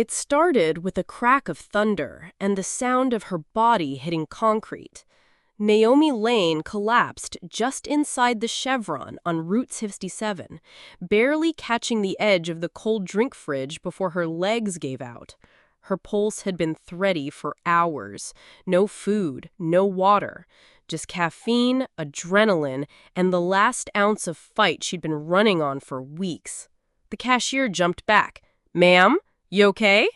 It started with a crack of thunder and the sound of her body hitting concrete. Naomi Lane collapsed just inside the chevron on Route 67, barely catching the edge of the cold drink fridge before her legs gave out. Her pulse had been thready for hours. No food, no water. Just caffeine, adrenaline, and the last ounce of fight she'd been running on for weeks. The cashier jumped back. "Ma'am, you okay?"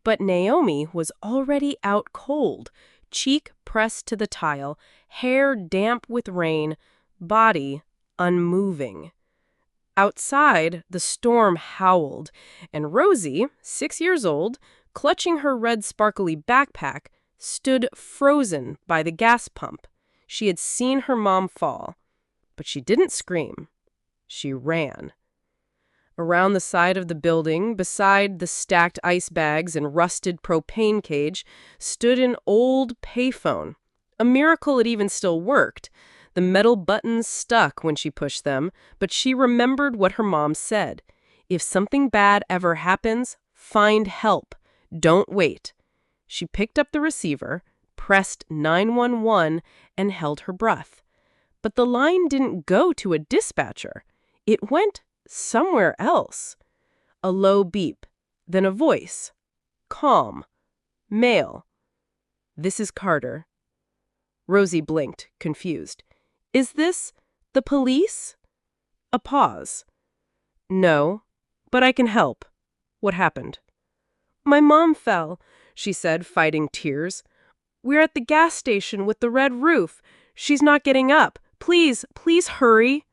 But Naomi was already out cold, cheek pressed to the tile, hair damp with rain, body unmoving. Outside, the storm howled, and Rosie, 6 years old, clutching her red sparkly backpack, stood frozen by the gas pump. She had seen her mom fall, but she didn't scream. She ran. Around the side of the building, beside the stacked ice bags and rusted propane cage, stood an old payphone. A miracle it even still worked. The metal buttons stuck when she pushed them, but she remembered what her mom said. If something bad ever happens, find help. Don't wait. She picked up the receiver, pressed 911, and held her breath. But the line didn't go to a dispatcher. It went somewhere else. A low beep, then a voice. Calm. Male. "This is Carter." Rosie blinked, confused. "Is this the police?" A pause. "No, but I can help. What happened?" "My mom fell," she said, fighting tears. "We're at the gas station with the red roof. She's not getting up. Please, please hurry."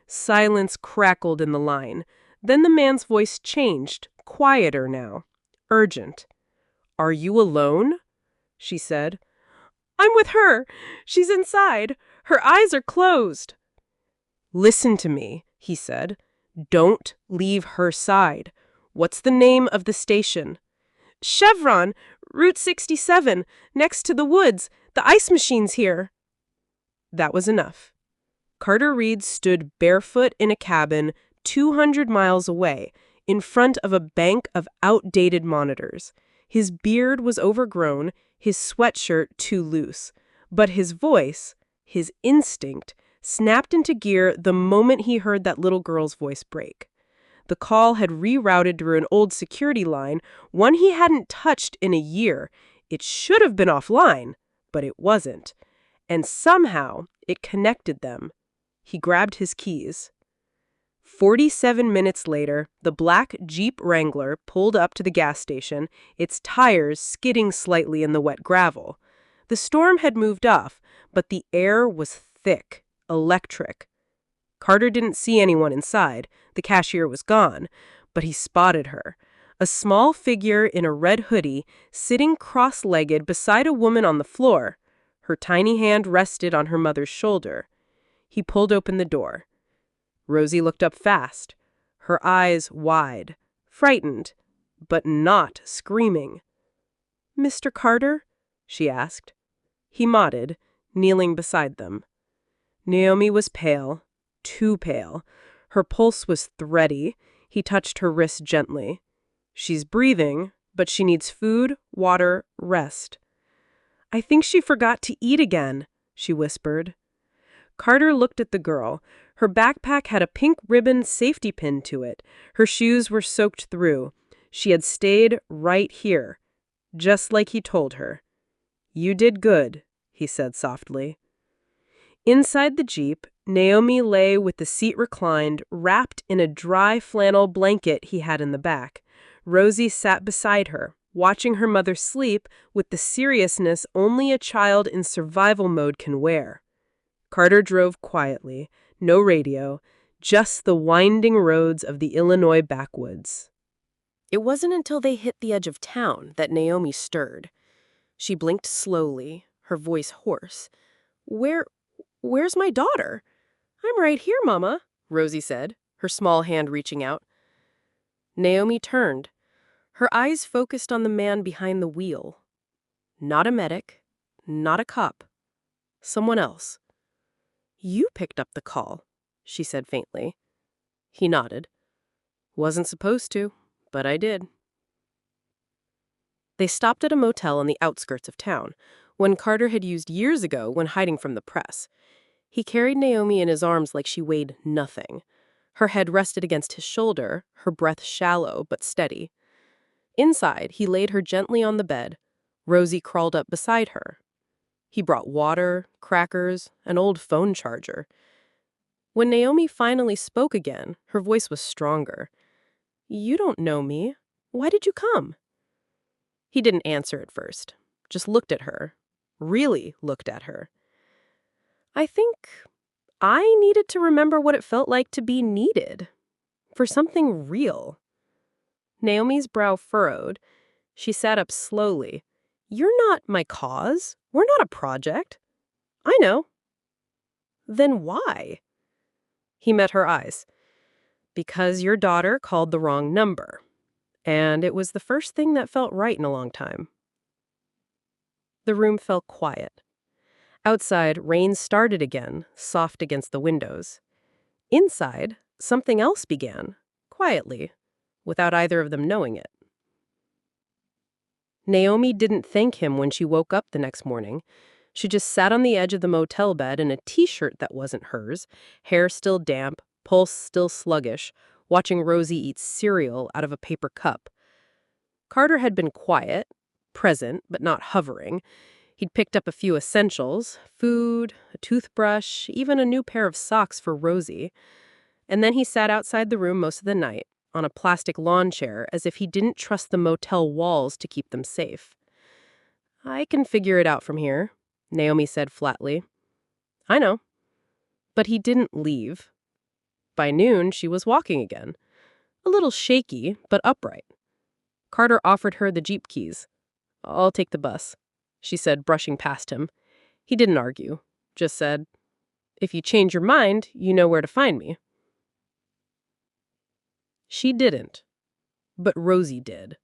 Silence crackled in the line. Then the man's voice changed, quieter now, urgent. "Are you alone?" she said. "I'm with her. She's inside. Her eyes are closed." "Listen to me," he said. "Don't leave her side. What's the name of the station?" "Chevron, Route 67, next to the woods. The ice machine's here." That was enough. Carter Reed stood barefoot in a cabin 200 miles away, in front of a bank of outdated monitors. His beard was overgrown, his sweatshirt too loose. But his voice, his instinct, snapped into gear the moment he heard that little girl's voice break. The call had rerouted through an old security line, one he hadn't touched in a year. It should have been offline, but it wasn't. And somehow it connected them. He grabbed his keys. 47 minutes later, the black Jeep Wrangler pulled up to the gas station, its tires skidding slightly in the wet gravel. The storm had moved off, but the air was thick, electric. Carter didn't see anyone inside. The cashier was gone, but he spotted her. A small figure in a red hoodie, sitting cross-legged beside a woman on the floor. Her tiny hand rested on her mother's shoulder. He pulled open the door. Rosie looked up fast, her eyes wide, frightened, but not screaming. "Mr. Carter?" she asked. He nodded, kneeling beside them. Naomi was pale, too pale. Her pulse was thready. He touched her wrist gently. "She's breathing, but she needs food, water, rest." "I think she forgot to eat again," she whispered. Carter looked at the girl. Her backpack had a pink ribbon safety pin to it. Her shoes were soaked through. She had stayed right here, just like he told her. "You did good," he said softly. Inside the Jeep, Naomi lay with the seat reclined, wrapped in a dry flannel blanket he had in the back. Rosie sat beside her, watching her mother sleep with the seriousness only a child in survival mode can wear. Carter drove quietly, no radio, just the winding roads of the Illinois backwoods. It wasn't until they hit the edge of town that Naomi stirred. She blinked slowly, her voice hoarse. Where's my daughter?" "I'm right here, Mama," Rosie said, her small hand reaching out. Naomi turned. Her eyes focused on the man behind the wheel. Not a medic, not a cop. Someone else. "You picked up the call," she said faintly. He nodded. "Wasn't supposed to, but I did." They stopped at a motel on the outskirts of town, one Carter had used years ago when hiding from the press. He carried Naomi in his arms like she weighed nothing. Her head rested against his shoulder, her breath shallow but steady. Inside, he laid her gently on the bed. Rosie crawled up beside her. He brought water, crackers, an old phone charger. When Naomi finally spoke again, her voice was stronger. "You don't know me. Why did you come?" He didn't answer at first, just looked at her. Really looked at her. "I think I needed to remember what it felt like to be needed. For something real." Naomi's brow furrowed. She sat up slowly. "You're not my cause. We're not a project." "I know." "Then why?" He met her eyes. "Because your daughter called the wrong number. And it was the first thing that felt right in a long time." The room fell quiet. Outside, rain started again, soft against the windows. Inside, something else began, quietly, without either of them knowing it. Naomi didn't thank him when she woke up the next morning. She just sat on the edge of the motel bed in a t-shirt that wasn't hers, hair still damp, pulse still sluggish, watching Rosie eat cereal out of a paper cup. Carter had been quiet, present, but not hovering. He'd picked up a few essentials, food, a toothbrush, even a new pair of socks for Rosie. And then he sat outside the room most of the night, on a plastic lawn chair, as if he didn't trust the motel walls to keep them safe. "I can figure it out from here," Naomi said flatly. "I know." But he didn't leave. By noon, she was walking again. A little shaky, but upright. Carter offered her the Jeep keys. "I'll take the bus," she said, brushing past him. He didn't argue, just said, "If you change your mind, you know where to find me." She didn't, but Rosie did.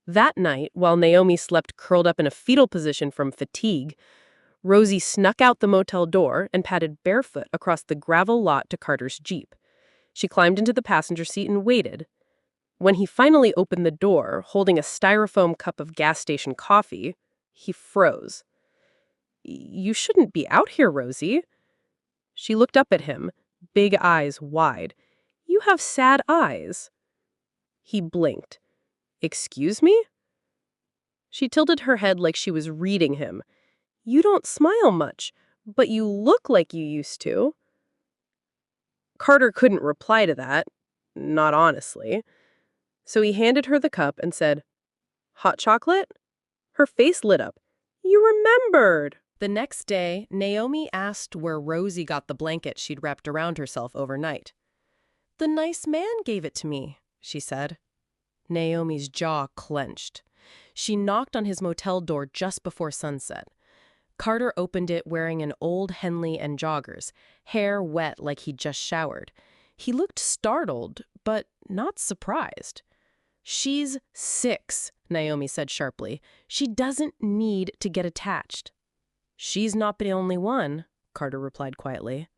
That night, while Naomi slept curled up in a fetal position from fatigue, Rosie snuck out the motel door and padded barefoot across the gravel lot to Carter's Jeep. She climbed into the passenger seat and waited. When he finally opened the door, holding a styrofoam cup of gas station coffee, he froze. "You shouldn't be out here, Rosie." She looked up at him, big eyes wide. "You have sad eyes." He blinked. "Excuse me?" She tilted her head like she was reading him. "You don't smile much, but you look like you used to." Carter couldn't reply to that, not honestly. So he handed her the cup and said, "Hot chocolate?" Her face lit up. "You remembered!" The next day, Naomi asked where Rosie got the blanket she'd wrapped around herself overnight. "The nice man gave it to me," she said. Naomi's jaw clenched. She knocked on his motel door just before sunset. Carter opened it wearing an old Henley and joggers, hair wet like he'd just showered. He looked startled, but not surprised. "She's 6, Naomi said sharply. "She doesn't need to get attached." "She's not the only one," Carter replied quietly.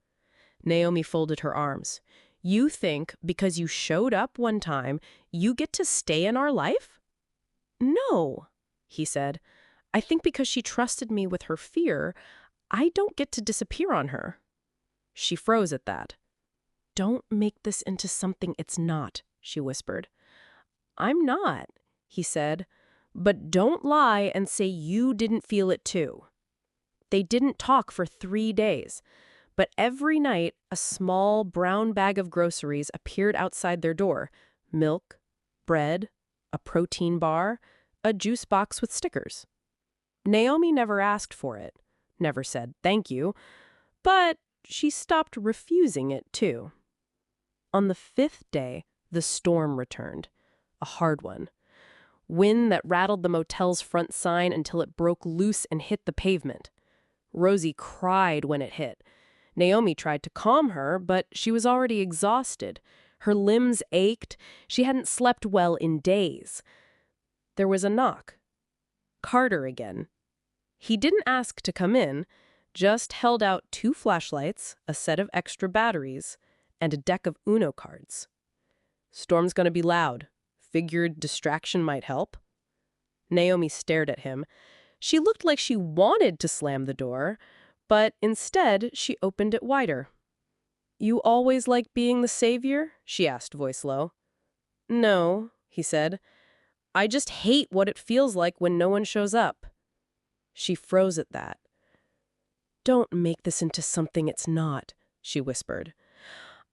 Naomi folded her arms. "You think because you showed up one time, you get to stay in our life?" "No," he said. "I think because she trusted me with her fear, I don't get to disappear on her." She froze at that. "Don't make this into something it's not," she whispered. "I'm not," he said. "But don't lie and say you didn't feel it too." They didn't talk for 3 days, but every night a small brown bag of groceries appeared outside their door. Milk, bread, a protein bar, a juice box with stickers. Naomi never asked for it, never said thank you, but she stopped refusing it too. On the 5th day, the storm returned, a hard one. Wind that rattled the motel's front sign until it broke loose and hit the pavement. Rosie cried when it hit. Naomi tried to calm her, but she was already exhausted. Her limbs ached. She hadn't slept well in days. There was a knock. Carter again. He didn't ask to come in, just held out 2 flashlights, a set of extra batteries, and a deck of Uno cards. "Storm's gonna be loud. Figured distraction might help." Naomi stared at him. She looked like she wanted to slam the door, but instead she opened it wider. "You always like being the savior?" she asked, voice low. "No," he said. "I just hate what it feels like when no one shows up." She froze at that. "Don't make this into something it's not," she whispered.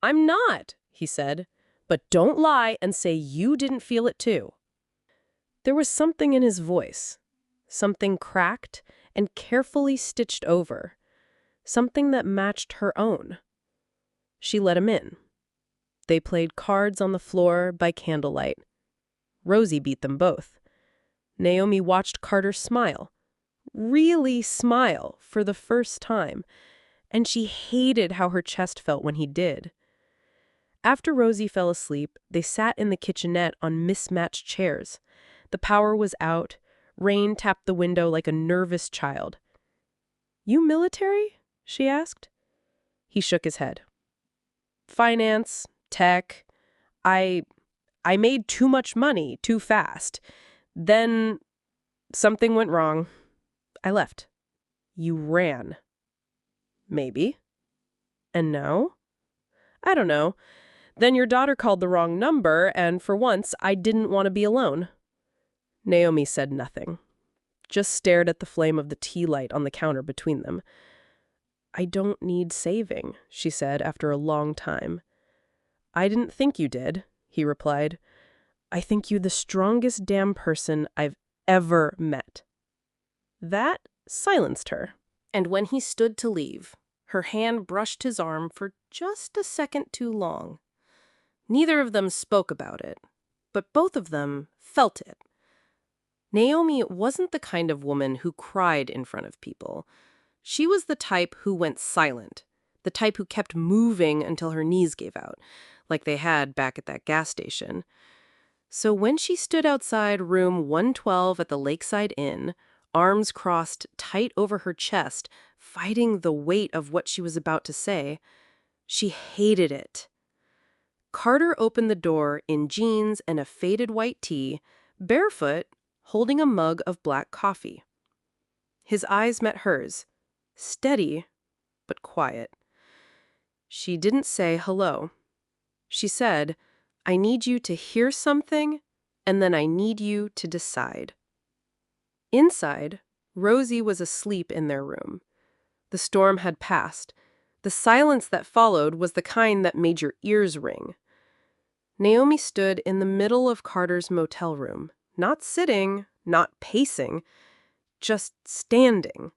"I'm not," he said. "But don't lie and say you didn't feel it too." There was something in his voice, something cracked and carefully stitched over, something that matched her own. She let him in. They played cards on the floor by candlelight. Rosie beat them both. Naomi watched Carter smile, really smile for the first time, and she hated how her chest felt when he did. After Rosie fell asleep, they sat in the kitchenette on mismatched chairs. The power was out. Rain tapped the window like a nervous child. "You military?" she asked. He shook his head. "Finance, tech. I made too much money too fast. Then something went wrong. I left." "You ran." "Maybe." "And now?" "I don't know. Then your daughter called the wrong number, and for once, I didn't want to be alone." Naomi said nothing, just stared at the flame of the tea light on the counter between them. "I don't need saving," she said after a long time. "I didn't think you did," he replied. "I think you the strongest damn person I've ever met." That silenced her. And when he stood to leave, her hand brushed his arm for just a second too long. Neither of them spoke about it, but both of them felt it. Naomi wasn't the kind of woman who cried in front of people. She was the type who went silent, the type who kept moving until her knees gave out, like they had back at that gas station. So when she stood outside room 112 at the Lakeside Inn, arms crossed tight over her chest, fighting the weight of what she was about to say, she hated it. Carter opened the door in jeans and a faded white tee, barefoot, holding a mug of black coffee. His eyes met hers, steady but quiet. She didn't say hello. She said, "I need you to hear something, and then I need you to decide." Inside, Rosie was asleep in their room. The storm had passed. The silence that followed was the kind that made your ears ring. Naomi stood in the middle of Carter's motel room, not sitting, not pacing, just standing.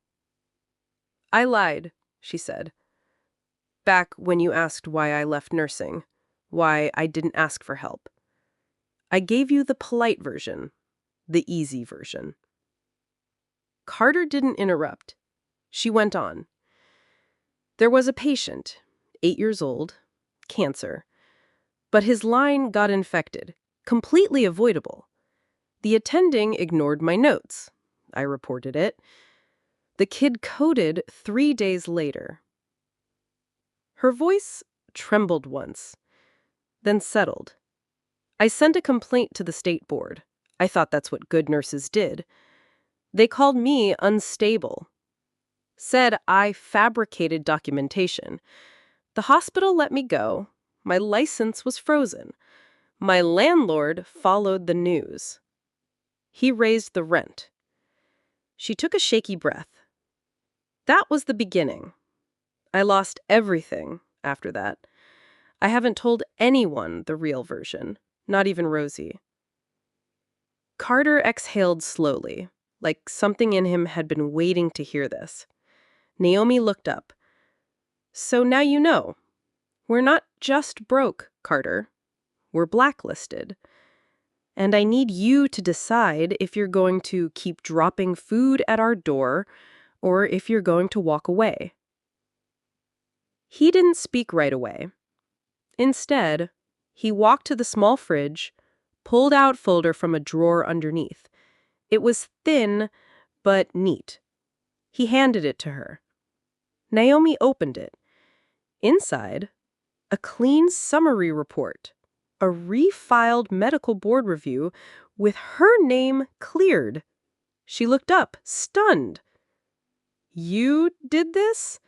"I lied," she said. "Back when you asked why I left nursing, why I didn't ask for help. I gave you the polite version, the easy version." Carter didn't interrupt. She went on. "There was a patient, 8 years old, cancer. But his line got infected, completely avoidable. The attending ignored my notes. I reported it. The kid coded 3 days later." Her voice trembled once, then settled. "I sent a complaint to the state board. I thought that's what good nurses did. They called me unstable. Said I fabricated documentation. The hospital let me go. My license was frozen. My landlord followed the news. He raised the rent." She took a shaky breath. "That was the beginning. I lost everything after that. I haven't told anyone the real version, not even Rosie." Carter exhaled slowly, like something in him had been waiting to hear this. Naomi looked up. "So now you know. We're not just broke, Carter. We're blacklisted. And I need you to decide if you're going to keep dropping food at our door or if you're going to walk away." He didn't speak right away. Instead, he walked to the small fridge, pulled out folder from a drawer underneath. It was thin, but neat. He handed it to her. Naomi opened it. Inside, a clean summary report, a refiled medical board review with her name cleared. She looked up, stunned. You did this?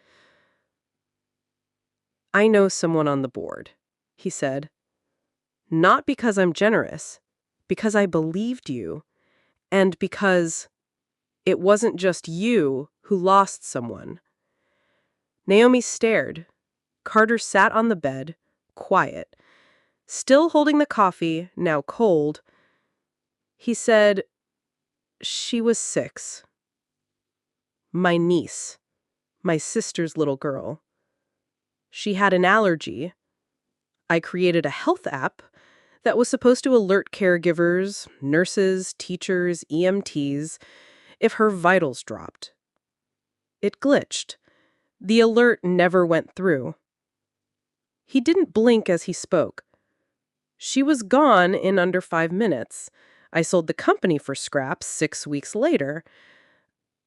I know someone on the board, he said. Not because I'm generous, because I believed you, and because it wasn't just you who lost someone. Naomi stared. Carter sat on the bed, quiet, still holding the coffee, now cold. He said, she was 6. My niece, my sister's little girl. She had an allergy. I created a health app that was supposed to alert caregivers, nurses, teachers, EMTs, if her vitals dropped. It glitched. The alert never went through. He didn't blink as he spoke. She was gone in under 5 minutes. I sold the company for scraps 6 weeks later.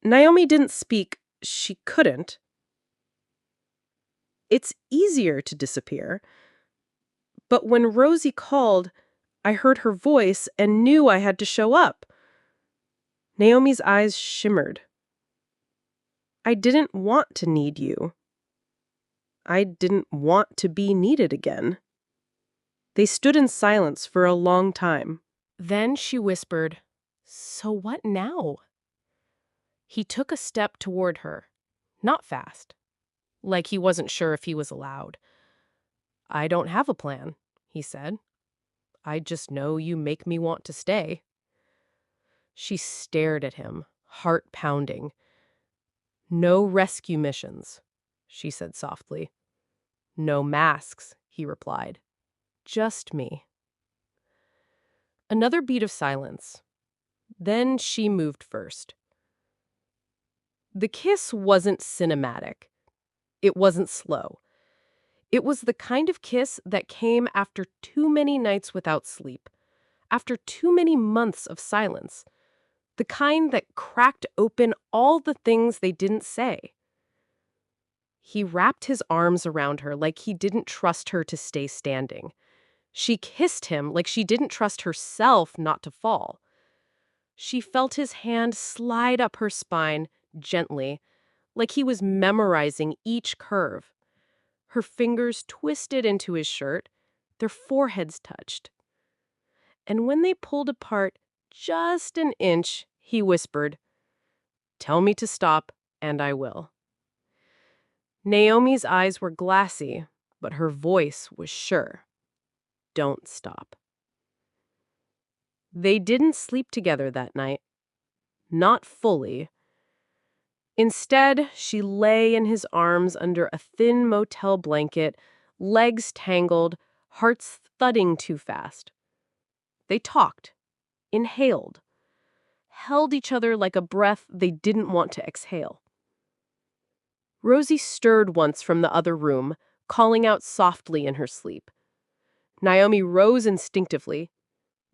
Naomi didn't speak. She couldn't. It's easier to disappear. But when Rosie called, I heard her voice and knew I had to show up. Naomi's eyes shimmered. I didn't want to need you. I didn't want to be needed again. They stood in silence for a long time. Then she whispered, "So what now?" He took a step toward her, not fast, like he wasn't sure if he was allowed. I don't have a plan, he said. I just know you make me want to stay. She stared at him, heart pounding. No rescue missions, she said softly. No masks, he replied. Just me. Another beat of silence. Then she moved first. The kiss wasn't cinematic. It wasn't slow. It was the kind of kiss that came after too many nights without sleep, after too many months of silence, the kind that cracked open all the things they didn't say. He wrapped his arms around her like he didn't trust her to stay standing. She kissed him like she didn't trust herself not to fall. She felt his hand slide up her spine, gently, like he was memorizing each curve. Her fingers twisted into his shirt, their foreheads touched. And when they pulled apart just an inch, he whispered, "Tell me to stop, and I will." Naomi's eyes were glassy, but her voice was sure. Don't stop. They didn't sleep together that night. Not fully. Instead, she lay in his arms under a thin motel blanket, legs tangled, hearts thudding too fast. They talked, inhaled, held each other like a breath they didn't want to exhale. Rosie stirred once from the other room, calling out softly in her sleep. Naomi rose instinctively,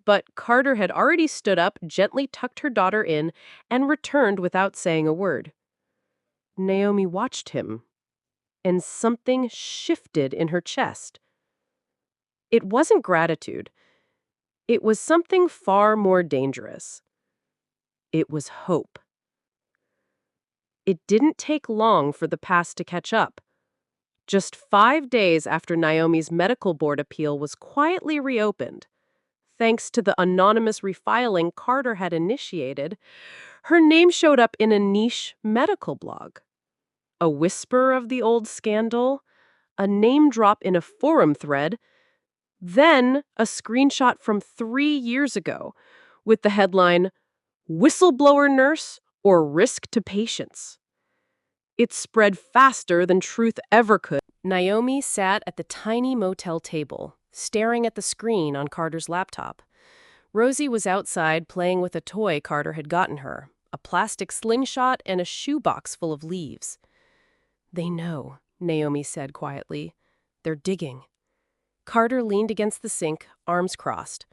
but Carter had already stood up, gently tucked her daughter in, and returned without saying a word. Naomi watched him, and something shifted in her chest. It wasn't gratitude. It was something far more dangerous. It was hope. It didn't take long for the past to catch up. Just 5 days after Naomi's medical board appeal was quietly reopened, thanks to the anonymous refiling Carter had initiated, her name showed up in a niche medical blog. A whisper of the old scandal, a name drop in a forum thread, then a screenshot from 3 years ago with the headline, "Whistleblower Nurse or Risk to Patients." It spread faster than truth ever could. Naomi sat at the tiny motel table, staring at the screen on Carter's laptop. Rosie was outside playing with a toy Carter had gotten her, a plastic slingshot and a shoebox full of leaves. "They know," Naomi said quietly. "They're digging." Carter leaned against the sink, arms crossed.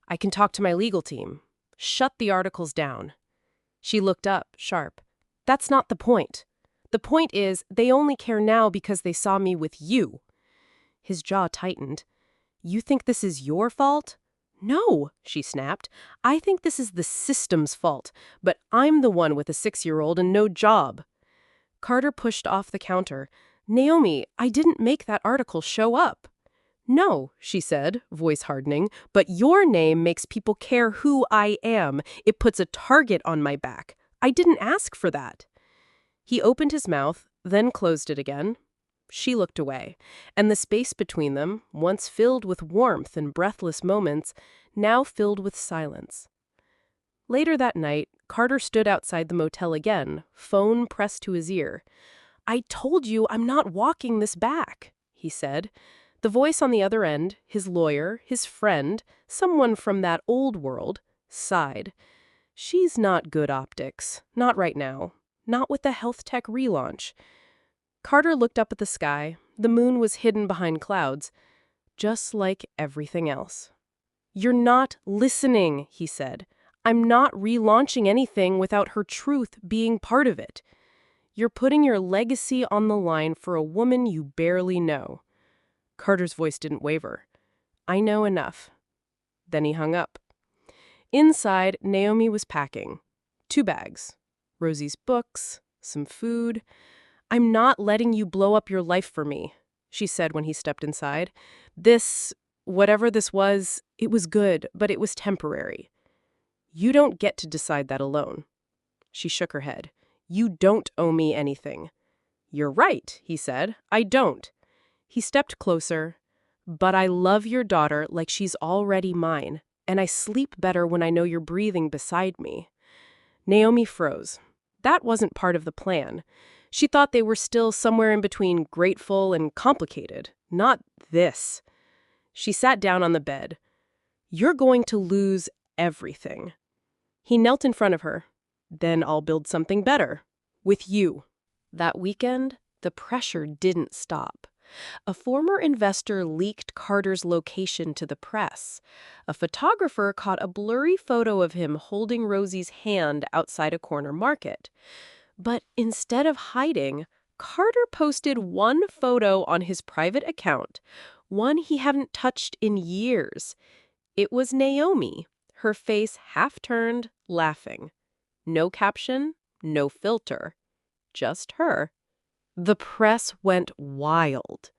"I can talk to my legal team. Shut the articles down." She looked up, sharp. "That's not the point. The point is, they only care now because they saw me with you." His jaw tightened. "You think this is your fault?" No, she snapped. I think this is the system's fault, but I'm the one with a 6-year-old and no job. Carter pushed off the counter. Naomi, I didn't make that article show up. No, she said, voice hardening, but your name makes people care who I am. It puts a target on my back. I didn't ask for that. He opened his mouth, then closed it again. She looked away, and the space between them, once filled with warmth and breathless moments, now filled with silence. Later that night, Carter stood outside the motel again, phone pressed to his ear. I told you I'm not walking this back, he said. The voice on the other end, his lawyer, his friend, someone from that old world, sighed. She's not good optics. Not right now. Not with the health tech relaunch. Carter looked up at the sky. The moon was hidden behind clouds, just like everything else. You're not listening, he said. I'm not relaunching anything without her truth being part of it. You're putting your legacy on the line for a woman you barely know. Carter's voice didn't waver. I know enough. Then he hung up. Inside, Naomi was packing. 2 bags. Rosie's books, some food. I'm not letting you blow up your life for me, she said when he stepped inside. Whatever this was, it was good, but it was temporary. You don't get to decide that alone. She shook her head. You don't owe me anything. You're right, he said. I don't. He stepped closer. But I love your daughter like she's already mine, and I sleep better when I know you're breathing beside me. Naomi froze. That wasn't part of the plan. She thought they were still somewhere in between grateful and complicated. Not this. She sat down on the bed. You're going to lose everything. He knelt in front of her. Then I'll build something better. With you. That weekend, the pressure didn't stop. A former investor leaked Carter's location to the press. A photographer caught a blurry photo of him holding Rosie's hand outside a corner market. But instead of hiding, Carter posted one photo on his private account, one he hadn't touched in years. It was Naomi, her face half-turned, laughing. No caption, no filter. Just her. The press went wild.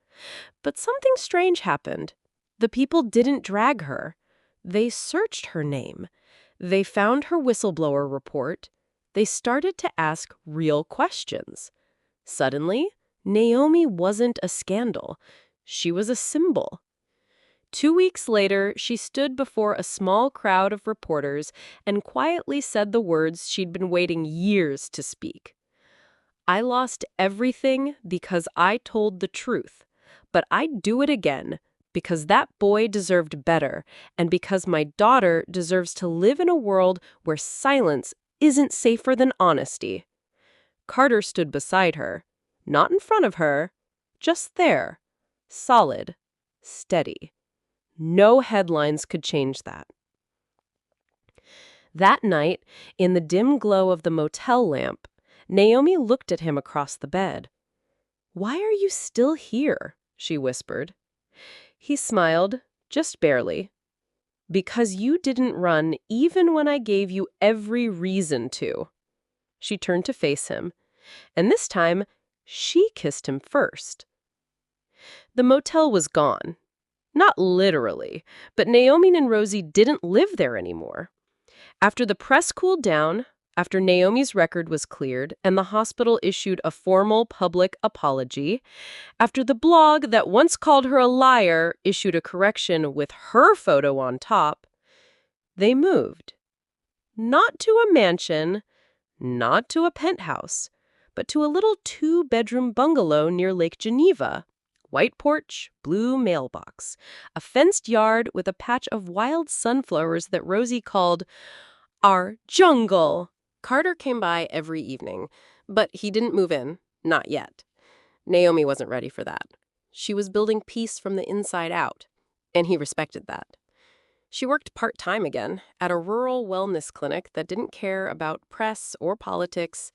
But something strange happened. The people didn't drag her. They searched her name. They found her whistleblower report. They started to ask real questions. Suddenly, Naomi wasn't a scandal. She was a symbol. 2 weeks later, she stood before a small crowd of reporters and quietly said the words she'd been waiting years to speak. I lost everything because I told the truth, but I'd do it again because that boy deserved better and because my daughter deserves to live in a world where silence isn't safer than honesty. Carter stood beside her, not in front of her, just there, solid, steady. No headlines could change that. That night, in the dim glow of the motel lamp, Naomi looked at him across the bed. Why are you still here? She whispered. He smiled, just barely. Because you didn't run even when I gave you every reason to. She turned to face him, and this time, she kissed him first. The motel was gone. Not literally, but Naomi and Rosie didn't live there anymore. After the press cooled down, after Naomi's record was cleared and the hospital issued a formal public apology, after the blog that once called her a liar issued a correction with her photo on top, they moved. Not to a mansion, not to a penthouse, but to a little 2-bedroom bungalow near Lake Geneva. White porch, blue mailbox, a fenced yard with a patch of wild sunflowers that Rosie called our jungle. Carter came by every evening, but he didn't move in, not yet. Naomi wasn't ready for that. She was building peace from the inside out, and he respected that. She worked part-time again at a rural wellness clinic that didn't care about press or politics,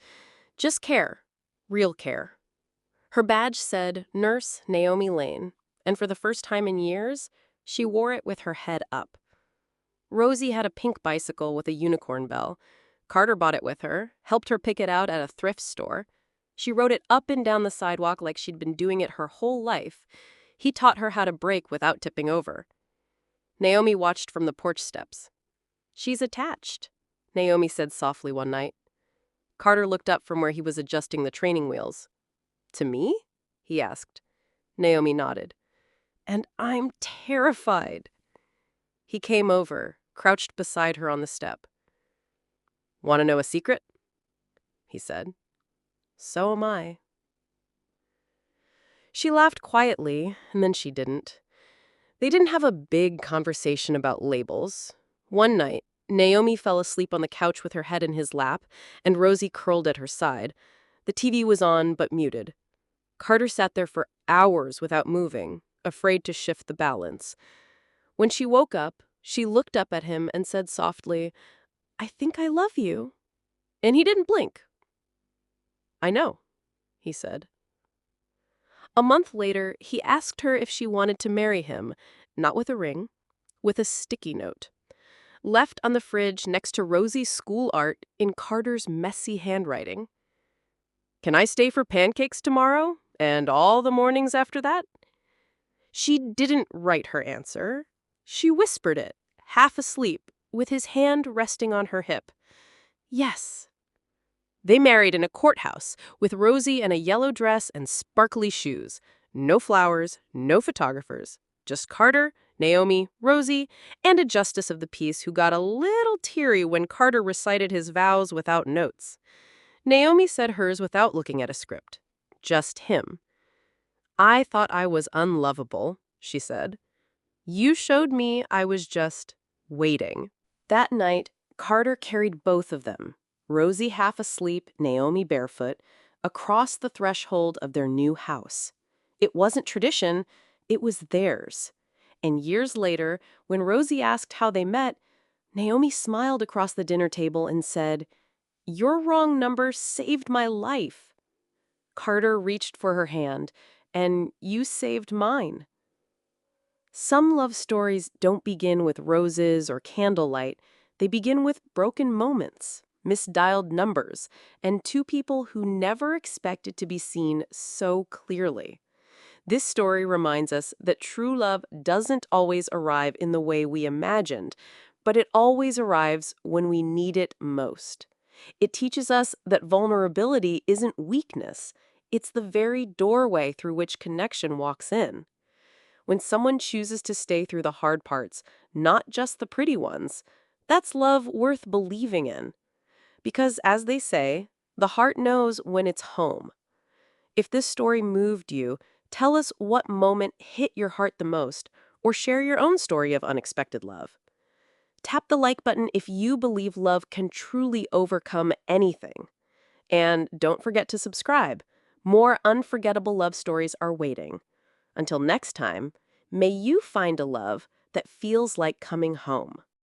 just care, real care. Her badge said Nurse Naomi Lane, and for the first time in years, she wore it with her head up. Rosie had a pink bicycle with a unicorn bell. Carter bought it with her, helped her pick it out at a thrift store. She rode it up and down the sidewalk like she'd been doing it her whole life. He taught her how to brake without tipping over. Naomi watched from the porch steps. "She's attached," Naomi said softly one night. Carter looked up from where he was adjusting the training wheels. "To me?" he asked. Naomi nodded. "And I'm terrified." He came over, crouched beside her on the step. "Want to know a secret?" he said. "So am I." She laughed quietly, and then she didn't. They didn't have a big conversation about labels. One night, Naomi fell asleep on the couch with her head in his lap, and Rosie curled at her side. The TV was on, but muted. Carter sat there for hours without moving, afraid to shift the balance. When she woke up, she looked up at him and said softly, "I think I love you." And he didn't blink. "I know," he said. A month later, he asked her if she wanted to marry him, not with a ring, with a sticky note. Left on the fridge next to Rosie's school art in Carter's messy handwriting. "Can I stay for pancakes tomorrow? And all the mornings after that?" She didn't write her answer. She whispered it, half asleep, with his hand resting on her hip. "Yes." They married in a courthouse, with Rosie in a yellow dress and sparkly shoes. No flowers, no photographers. Just Carter, Naomi, Rosie, and a justice of the peace who got a little teary when Carter recited his vows without notes. Naomi said hers without looking at a script. Just him. "I thought I was unlovable," she said. "You showed me I was just waiting." That night, Carter carried both of them, Rosie half asleep, Naomi barefoot, across the threshold of their new house. It wasn't tradition, it was theirs. And years later, when Rosie asked how they met, Naomi smiled across the dinner table and said, "Your wrong number saved my life." Carter reached for her hand, and "You saved mine." Some love stories don't begin with roses or candlelight. They begin with broken moments, misdialed numbers, and two people who never expected to be seen so clearly. This story reminds us that true love doesn't always arrive in the way we imagined, but it always arrives when we need it most. It teaches us that vulnerability isn't weakness. It's the very doorway through which connection walks in. When someone chooses to stay through the hard parts, not just the pretty ones, that's love worth believing in. Because, as they say, the heart knows when it's home. If this story moved you, tell us what moment hit your heart the most, or share your own story of unexpected love. Tap the like button if you believe love can truly overcome anything. And don't forget to subscribe. More unforgettable love stories are waiting. Until next time, may you find a love that feels like coming home.